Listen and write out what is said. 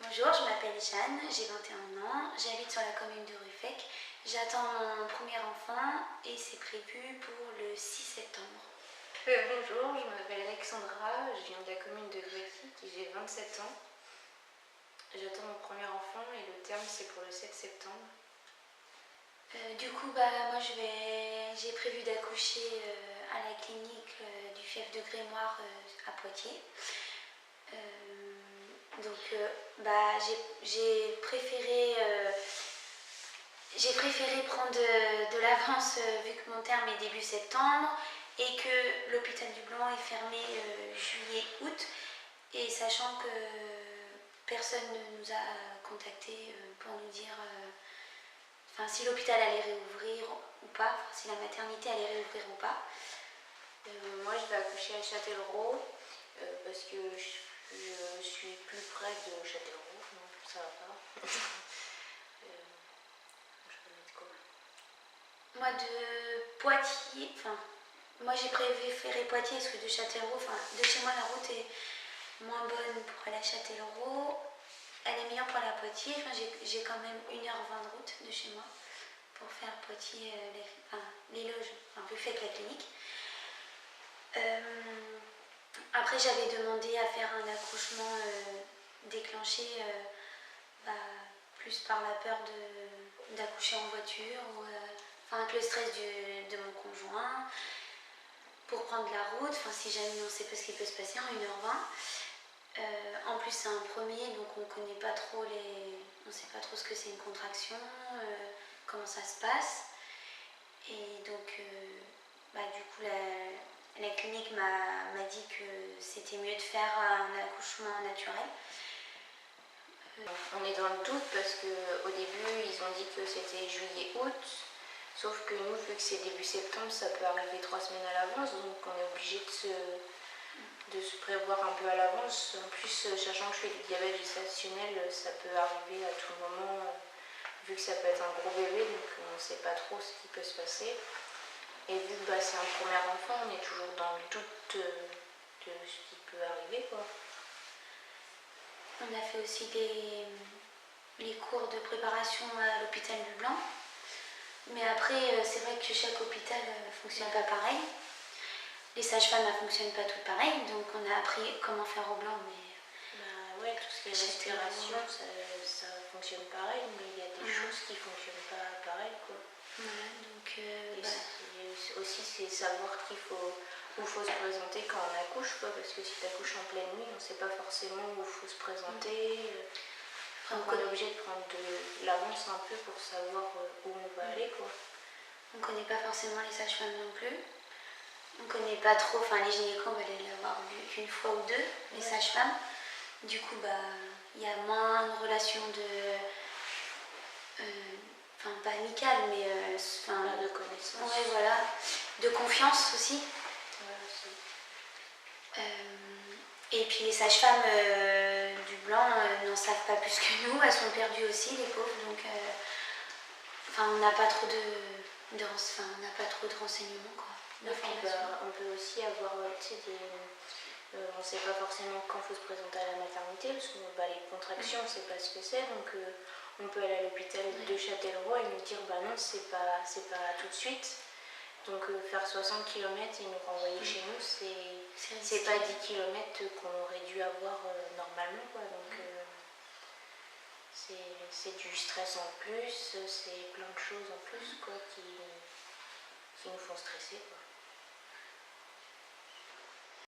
Bonjour, je m'appelle Jeanne, j'ai 21 ans, j'habite sur la commune de Ruffec. J'attends mon premier enfant et c'est prévu pour le 6 septembre. Bonjour, je m'appelle Alexandra, je viens de la commune de Guaty, j'ai 27 ans. J'attends mon premier enfant et le terme c'est pour le 7 septembre. Moi j'ai prévu d'accoucher à la clinique du fief de Grémoire à Poitiers. J'ai préféré prendre de l'avance vu que mon terme est début septembre et que l'hôpital du Blanc est fermé juillet-août, et sachant que personne ne nous a contactés pour nous dire si l'hôpital allait réouvrir ou pas, si la maternité allait réouvrir ou pas. Moi je vais accoucher à Châtellerault parce que je suis plus près de Châtellerault, donc ça va pas. Je vais mettre quoi? Moi de Poitiers, moi j'ai préféré Poitiers parce que de Châtellerault, de chez moi la route est moins bonne pour aller à Châtellerault. Elle est meilleure pour aller à Poitiers. J'ai quand même 1h20 de route de chez moi pour faire Poitiers, les loges, Ruffec avec la clinique. Après, j'avais demandé à faire un accouchement déclenché plus par la peur d'accoucher en voiture ou avec le stress de mon conjoint pour prendre la route. Si jamais on ne sait pas ce qui peut se passer en 1h20. En plus, c'est un premier, donc on connaît pas trop on sait pas trop ce que c'est une contraction, comment ça se passe. Et donc, du coup, la clinique m'a dit que c'était mieux de faire un accouchement naturel. On est dans le doute parce qu'au début ils ont dit que c'était juillet-août, sauf que nous, vu que c'est début septembre, ça peut arriver 3 semaines à l'avance, donc on est obligé de se prévoir un peu à l'avance. En plus, sachant que je fais du diabète gestationnel, ça peut arriver à tout moment, vu que ça peut être un gros bébé, donc on ne sait pas trop ce qui peut se passer. Et vu que c'est un premier enfant, on est toujours dans le doute de ce qui peut arriver, quoi. On a fait aussi les cours de préparation à l'hôpital du Blanc. Mais après, c'est vrai que chaque hôpital ne fonctionne pas pareil. Les sages-femmes ne fonctionnent pas toutes pareilles, donc on a appris comment faire au Blanc. Ouais, tout ce qui est respiration, ça fonctionne pareil, mais il y a des choses qui ne fonctionnent pas pareil, quoi. Aussi, c'est savoir où il faut se présenter quand on accouche, quoi, parce que si tu accouches en pleine nuit, on ne sait pas forcément où il faut se présenter. Donc on est obligé de prendre de l'avance un peu pour savoir où on va aller, quoi. On ne connaît pas forcément les sages-femmes non plus. On ne connaît pas trop, les gynécos, on va les avoir vues qu'une fois ou deux, les sages-femmes. Du coup, il y a moins une relation pas amicale, mais de connaissance. Ouais, voilà. De confiance aussi. Ouais, aussi. Et puis les sages-femmes du Blanc n'en savent pas plus que nous, elles sont perdues aussi, les pauvres, donc on n'a pas trop de renseignements, quoi. On peut aussi avoir on ne sait pas forcément quand il faut se présenter à la maternité, parce que les contractions, on ne sait pas ce que c'est, donc on peut aller à l'hôpital de Châtellerault et nous dire non, c'est pas tout de suite. Donc faire 60 km et nous renvoyer chez nous, c'est pas 10 km qu'on aurait dû avoir normalement, quoi. Donc c'est du stress en plus, c'est plein de choses en plus, quoi, qui nous font stresser, quoi.